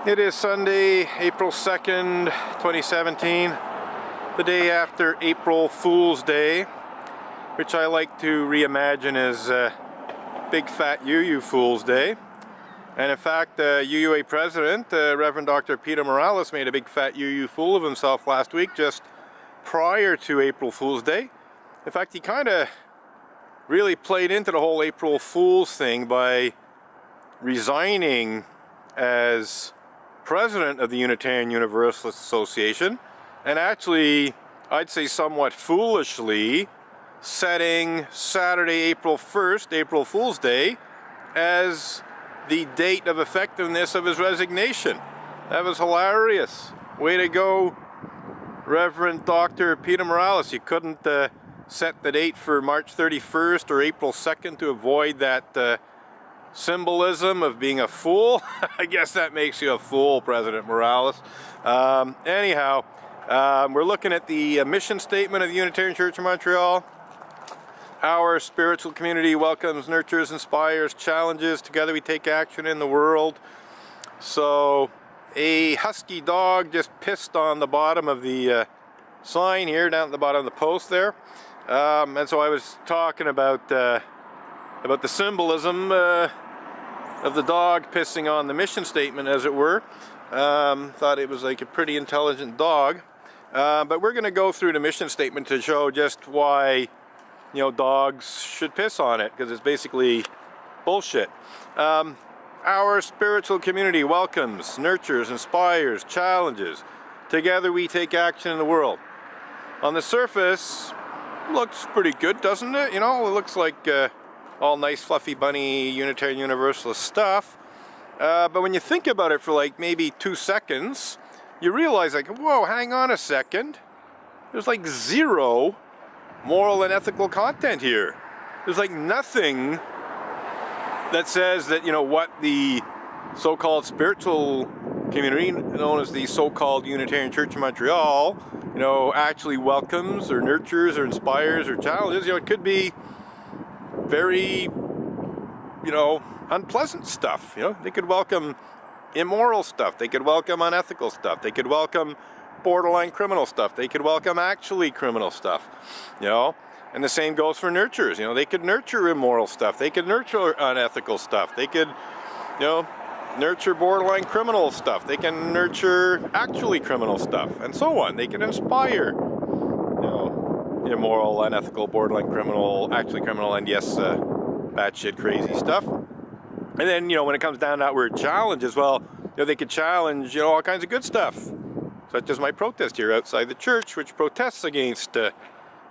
It is Sunday, April 2nd, 2017, the day after April Fool's Day, which I like to reimagine as Big Fat UU Fool's Day. And in fact, UUA President, Reverend Dr. Peter Morales, made a big fat UU fool of himself last week, just prior to April Fool's Day. In fact, he kind of really played into the whole April Fool's thing by resigning as president of the Unitarian Universalist Association, and actually, I'd say somewhat foolishly, setting Saturday, April 1st, April Fool's Day, as the date of effectiveness of his resignation. That was hilarious. Way to go, Reverend Dr. Peter Morales. You couldn't set the date for March 31st or April 2nd to avoid that symbolism of being a fool. I guess that makes you a fool, President Morales. Anyhow, we're looking at the mission statement of the Unitarian Church of Montreal. Our spiritual community welcomes, nurtures, inspires, challenges. Together we take action in the world. So a husky dog just pissed on the bottom of the sign here, down at the bottom of the post there. And so I was talking about the symbolism of the dog pissing on the mission statement, as it were. Thought it was like a pretty intelligent dog. But we're going to go through the mission statement to show just why, dogs should piss on it, because it's basically bullshit. Our spiritual community welcomes, nurtures, inspires, challenges. Together we take action in the world. On the surface, looks pretty good, doesn't it? It looks like all nice, fluffy, bunny, Unitarian Universalist stuff. But when you think about it for like maybe 2 seconds, you realize like, whoa, hang on a second. There's like zero moral and ethical content here. There's like nothing that says that, what the so-called spiritual community, known as the so-called Unitarian Church of Montreal, actually welcomes or nurtures or inspires or challenges. It could be very, unpleasant stuff. They could welcome immoral stuff. They could welcome unethical stuff. They could welcome borderline criminal stuff. They could welcome actually criminal stuff. And the same goes for nurturers. They could nurture immoral stuff. They could nurture unethical stuff. They could, nurture borderline criminal stuff. They can nurture actually criminal stuff, and so on. They can inspire, immoral, unethical, borderline criminal, actually criminal, and yes, batshit crazy stuff. And then, when it comes down to that word challenge as well, they could challenge, all kinds of good stuff, such as my protest here outside the church, which protests against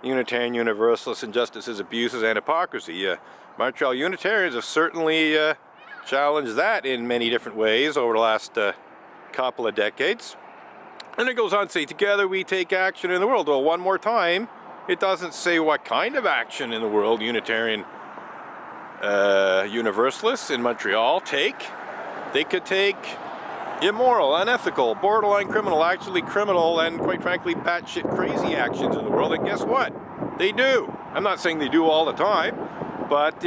Unitarian Universalist injustices, abuses, and hypocrisy. Montreal Unitarians have certainly challenged that in many different ways over the last couple of decades. And it goes on to say, together we take action in the world. Well, one more time, it doesn't say what kind of action in the world Unitarian Universalists in Montreal take. They could take immoral, unethical, borderline criminal, actually criminal, and quite frankly, batshit crazy actions in the world. And guess what? They do. I'm not saying they do all the time, but,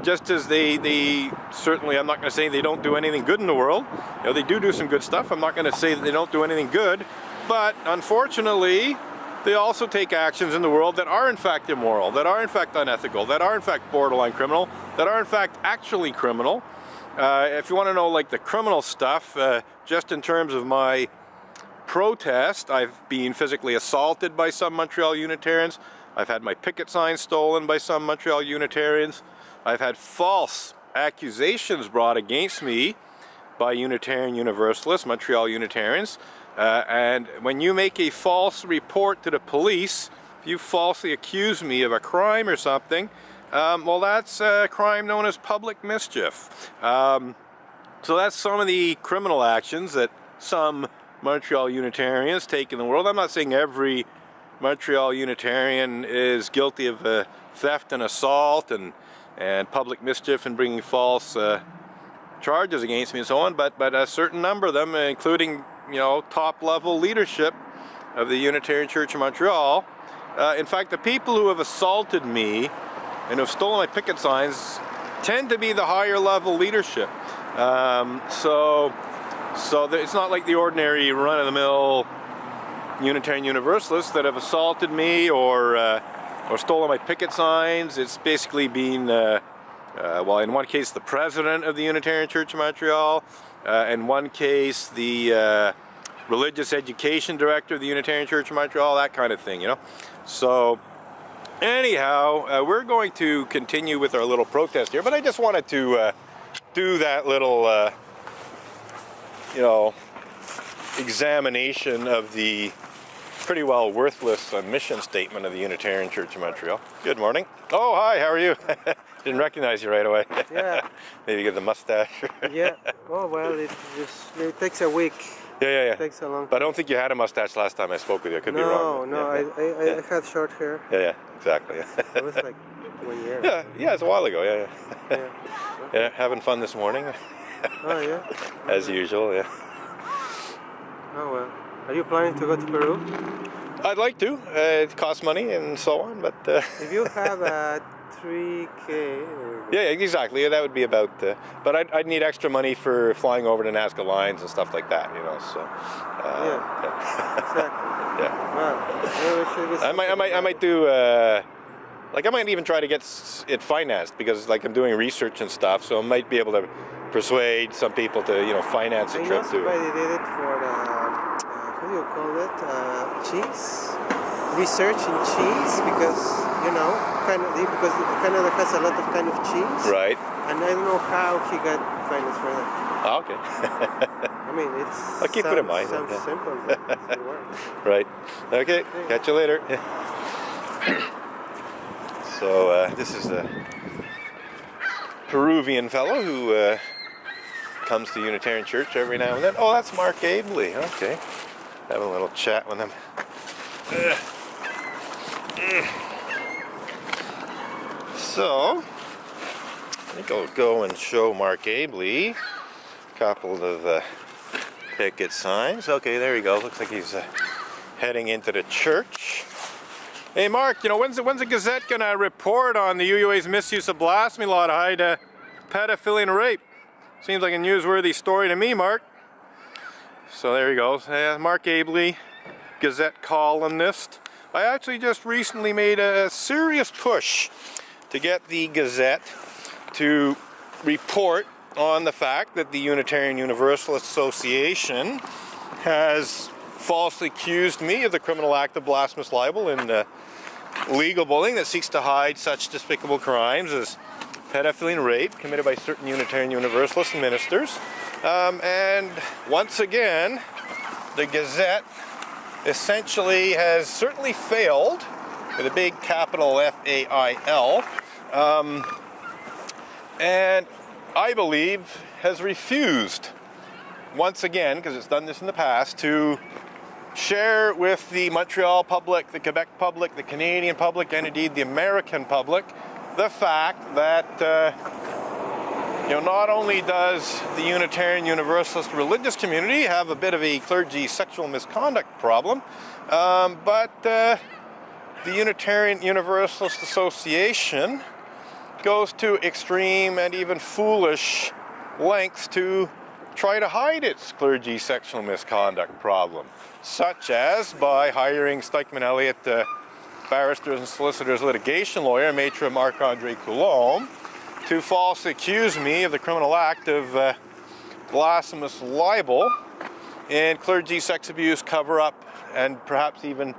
just as they certainly, I'm not going to say they don't do anything good in the world. They do some good stuff. I'm not going to say that they don't do anything good. But unfortunately, they also take actions in the world that are in fact immoral, that are in fact unethical, that are in fact borderline criminal, that are in fact actually criminal. If you want to know like the criminal stuff, just in terms of my protest, I've been physically assaulted by some Montreal Unitarians. I've had my picket sign stolen by some Montreal Unitarians. I've had false accusations brought against me by Unitarian Universalists, Montreal Unitarians. And when you make a false report to the police, if you falsely accuse me of a crime or something, well, that's a crime known as public mischief. So that's some of the criminal actions that some Montreal Unitarians take in the world. I'm not saying every Montreal Unitarian is guilty of theft and assault and public mischief and bringing false charges against me and so on, but a certain number of them, including top-level leadership of the Unitarian Church of Montreal. In fact, the people who have assaulted me and who have stolen my picket signs tend to be the higher level leadership. So So it's not like the ordinary run-of-the-mill Unitarian Universalists that have assaulted me or stolen my picket signs. It's basically been, well, in one case, the president of the Unitarian Church of Montreal, in one case, the religious education director of the Unitarian Church of Montreal, that kind of thing, you know. So anyhow, we're going to continue with our little protest here, but I just wanted to do that little, you know, examination of the pretty well worthless mission statement of the Unitarian Church of Montreal. Good morning. Oh, hi, how are you? Didn't recognize you right away. Yeah. Maybe get the mustache. Yeah. Oh, well, it takes a week. Yeah. It takes a long time. But I don't think you had a mustache last time I spoke with you. I could be wrong. No, I had short hair. Yeah, exactly. It was like 1 year. Yeah, it's a while ago, yeah. Yeah, having fun this morning. Oh, yeah? As usual, yeah. Oh, well. Are you planning to go to Peru? I'd like to. It costs money and so on, but... If you have a 3K... Yeah, exactly. That would be about... but I'd need extra money for flying over to Nazca Lines and stuff like that, you know, so... yeah, exactly. Yeah. Well, I might do... like, I might even try to get it financed because, like, I'm doing research and stuff, so I might be able to persuade some people to, you know, finance a trip to... I know somebody did it for the... how do you call it? Cheese? Research in cheese, because, you know, because Canada has a lot of kind of cheese. Right. And I don't know how he got finance for that. Oh, okay. I mean, it's... I'll keep it in mind. Sounds simple, but it works. Right. Okay, catch you later. So, this is a Peruvian fellow who comes to Unitarian Church every now and then. Oh, that's Mark Abley. Okay. Having a little chat with him. So, I think I'll go and show Mark Abley a couple of picket signs. Okay, there he goes. Looks like he's heading into the church. Hey, Mark, you know, when's the Gazette gonna report on the UUA's misuse of blasphemy law to hide pedophilia and rape? Seems like a newsworthy story to me, Mark. So there he goes. Mark Abley, Gazette columnist. I actually just recently made a serious push to get the Gazette to report on the fact that the Unitarian Universalist Association has falsely accused me of the criminal act of blasphemous libel and legal bullying that seeks to hide such despicable crimes as pedophilia and rape committed by certain Unitarian Universalist ministers. And once again, the Gazette essentially has certainly failed, with a big capital F-A-I-L, and I believe has refused, once again, because it's done this in the past, to share with the Montreal public, the Quebec public, the Canadian public, and indeed the American public, the fact that you know, not only does the Unitarian Universalist religious community have a bit of a clergy sexual misconduct problem, but the Unitarian Universalist Association goes to extreme and even foolish lengths to try to hide its clergy sexual misconduct problem, such as by hiring Stikeman Elliott, barristers and solicitors litigation lawyer, Maitre Marc-Andre Coulombe, to falsely accuse me of the criminal act of blasphemous libel and clergy sex abuse cover-up and perhaps even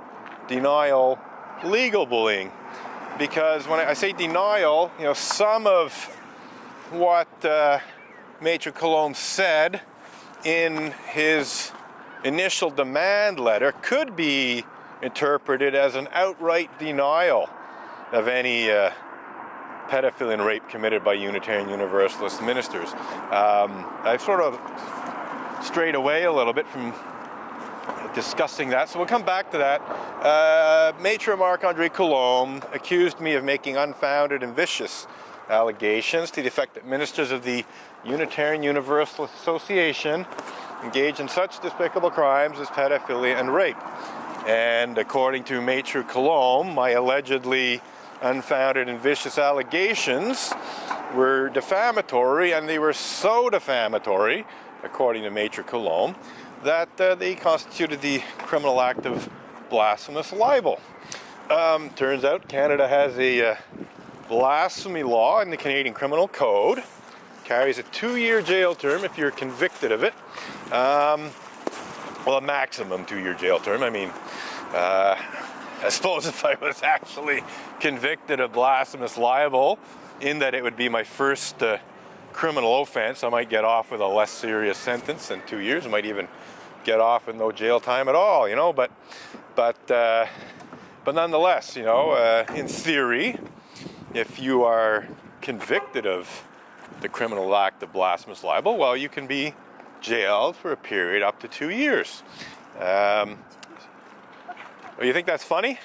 denial legal bullying. Because when I say denial, you know, some of what Maitre Coulombe said in his initial demand letter could be interpreted as an outright denial of any pedophilia and rape committed by Unitarian Universalist ministers. I've sort of strayed away a little bit from discussing that, so we'll come back to that. Maitre Marc-Andre Coulombe accused me of making unfounded and vicious allegations to the effect that ministers of the Unitarian Universalist Association engage in such despicable crimes as pedophilia and rape. And according to Maitre Coulombe, my allegedly unfounded and vicious allegations were defamatory, and they were so defamatory according to Maitre Colombe, that they constituted the criminal act of blasphemous libel. Turns out Canada has a blasphemy law in the Canadian Criminal Code. Carries a 2-year jail term if you're convicted of it. Well, a maximum 2-year jail term. I mean, I suppose if I was actually convicted of blasphemous libel, in that it would be my first criminal offense, I might get off with a less serious sentence than 2 years. I might even get off with no jail time at all, you know. But nonetheless, you know, in theory, if you are convicted of the criminal act of blasphemous libel, well, you can be jailed for a period up to 2 years. You think that's funny?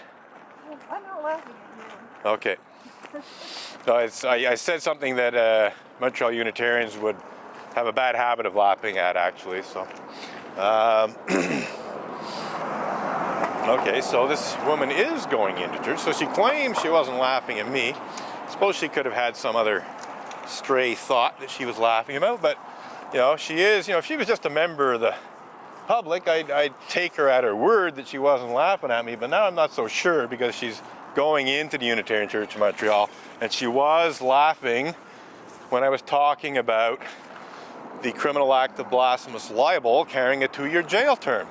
I'm not laughing at you. Okay. So I said something that Montreal Unitarians would have a bad habit of laughing at, actually. So, okay, so this woman is going into church. So she claims she wasn't laughing at me. I suppose she could have had some other stray thought that she was laughing about, but you know, she is, you know, if she was just a member of the public, I'd take her at her word that she wasn't laughing at me, but now I'm not so sure because she's going into the Unitarian Church in Montreal, and she was laughing when I was talking about the criminal act of blasphemous libel carrying a 2-year jail term.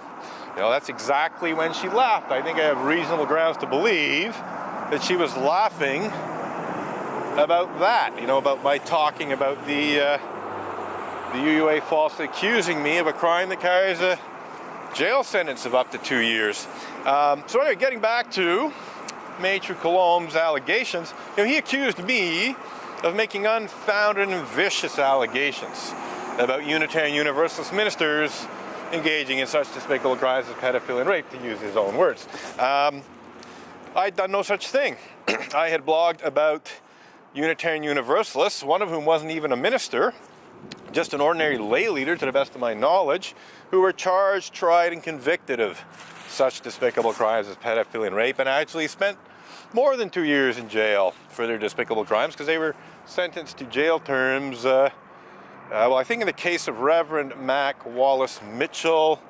You know, that's exactly when she laughed. I think I have reasonable grounds to believe that she was laughing about that, you know, about my talking about the UUA falsely accusing me of a crime that carries a jail sentence of up to 2 years. So anyway, getting back to Maitre Colombe's allegations, you know, he accused me of making unfounded and vicious allegations about Unitarian Universalist ministers engaging in such despicable crimes as pedophilia and rape, to use his own words. I'd done no such thing. I had blogged about Unitarian Universalists, one of whom wasn't even a minister, just an ordinary lay leader, to the best of my knowledge, who were charged, tried, and convicted of such despicable crimes as pedophilia and rape, and actually spent more than 2 years in jail for their despicable crimes, because they were sentenced to jail terms. Well, I think in the case of Reverend Mac Wallace Mitchell,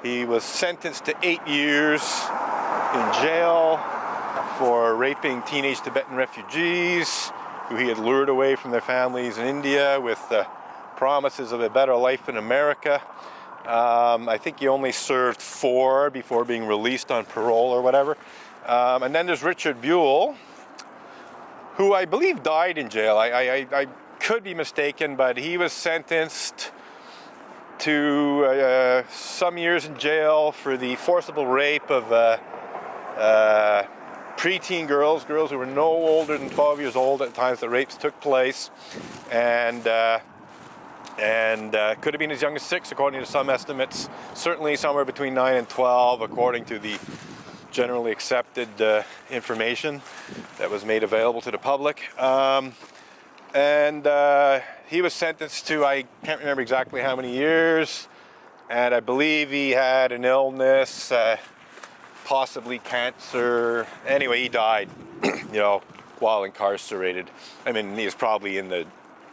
he was sentenced to 8 years in jail for raping teenage Tibetan refugees who he had lured away from their families in India with promises of a better life in America. I think he only served 4 before being released on parole or whatever. And then there's Richard Buell, who I believe died in jail. I could be mistaken, but he was sentenced to some years in jail for the forcible rape of preteen girls who were no older than 12 years old at the times the rapes took place, and could have been as young as 6 according to some estimates, certainly somewhere between 9 and 12 according to the generally accepted information that was made available to the public. He was sentenced to, I can't remember exactly how many years, and I believe he had an illness, possibly cancer. Anyway, he died, you know, while incarcerated. I mean, he was probably in the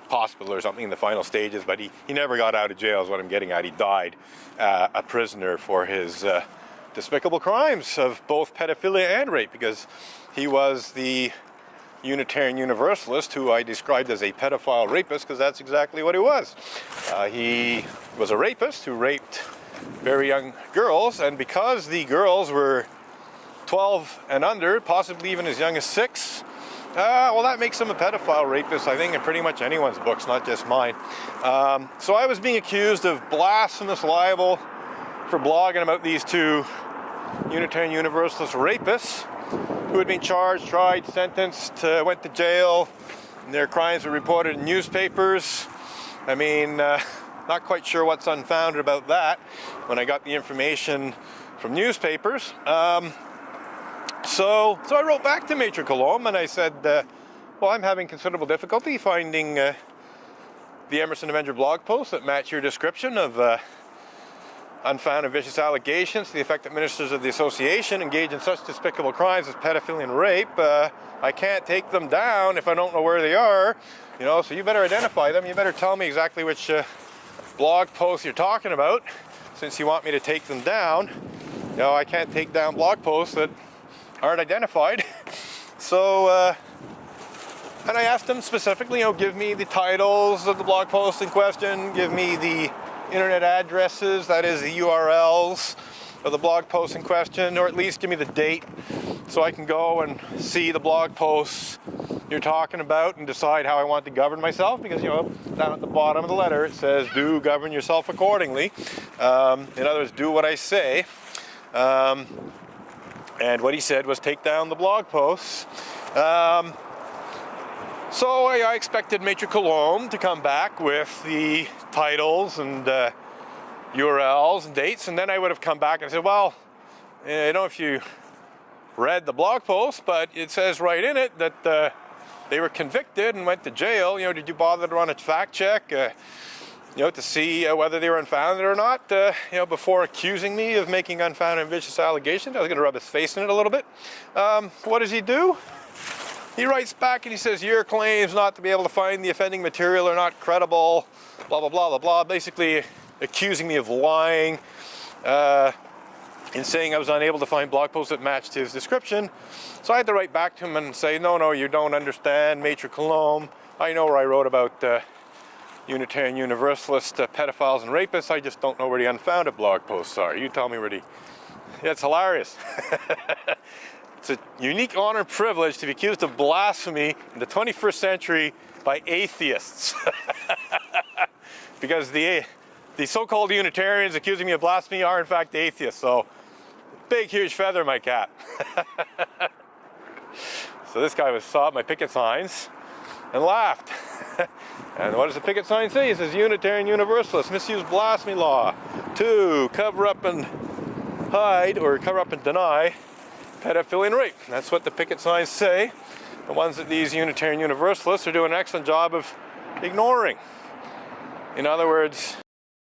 hospital or something in the final stages, but he never got out of jail is what I'm getting at. He died a prisoner for his despicable crimes of both pedophilia and rape, because he was the Unitarian Universalist who I described as a pedophile rapist, because that's exactly what he was. He was a rapist who raped very young girls, and because the girls were 12 and under, possibly even as young as 6, well, that makes him a pedophile rapist, I think, in pretty much anyone's books, not just mine. So I was being accused of blasphemous libel for blogging about these 2 Unitarian Universalist rapists who had been charged, tried, sentenced, went to jail, and their crimes were reported in newspapers. I mean, not quite sure what's unfounded about that when I got the information from newspapers. So I wrote back to Maitre Colombe and I said, well, I'm having considerable difficulty finding the Emerson Avenger blog posts that match your description of unfounded vicious allegations to the effect that ministers of the association engage in such despicable crimes as pedophilia and rape. I can't take them down if I don't know where they are, you know, so you better identify them. You better tell me exactly which blog posts you're talking about, since you want me to take them down. You know, I can't take down blog posts that aren't identified. So, and I asked them specifically, you know, give me the titles of the blog posts in question, give me the internet addresses, that is the URLs of the blog posts in question, or at least give me the date so I can go and see the blog posts you're talking about and decide how I want to govern myself, because, you know, down at the bottom of the letter it says, do govern yourself accordingly. In other words, do what I say. And what he said was take down the blog posts. So I expected Maitre Colombe to come back with the titles and URLs and dates, and then I would have come back and said, well, I don't know if you read the blog post, but it says right in it that they were convicted and went to jail. You know, did you bother to run a fact check, you know, to see whether they were unfounded or not, you know, before accusing me of making unfounded and vicious allegations? I was going to rub his face in it a little bit. What does he do? He writes back and he says, your claims not to be able to find the offending material are not credible, blah, blah, blah, blah, blah, basically accusing me of lying, in saying I was unable to find blog posts that matched his description. So I had to write back to him and say, no, you don't understand, Maitre Colombe. I know where I wrote about Unitarian Universalist pedophiles and rapists. I just don't know where the unfounded blog posts are. You tell me where the... Yeah, it's hilarious. It's a unique honor and privilege to be accused of blasphemy in the 21st century by atheists. Because the so-called Unitarians accusing me of blasphemy are in fact atheists. So, big, huge feather in my cap. So this guy saw my picket signs and laughed. And what does the picket sign say? It says Unitarian Universalist misuse blasphemy law to cover up and hide, or cover up and deny, pedophilia and rape. That's what the picket signs say. The ones that these Unitarian Universalists are doing an excellent job of ignoring. In other words,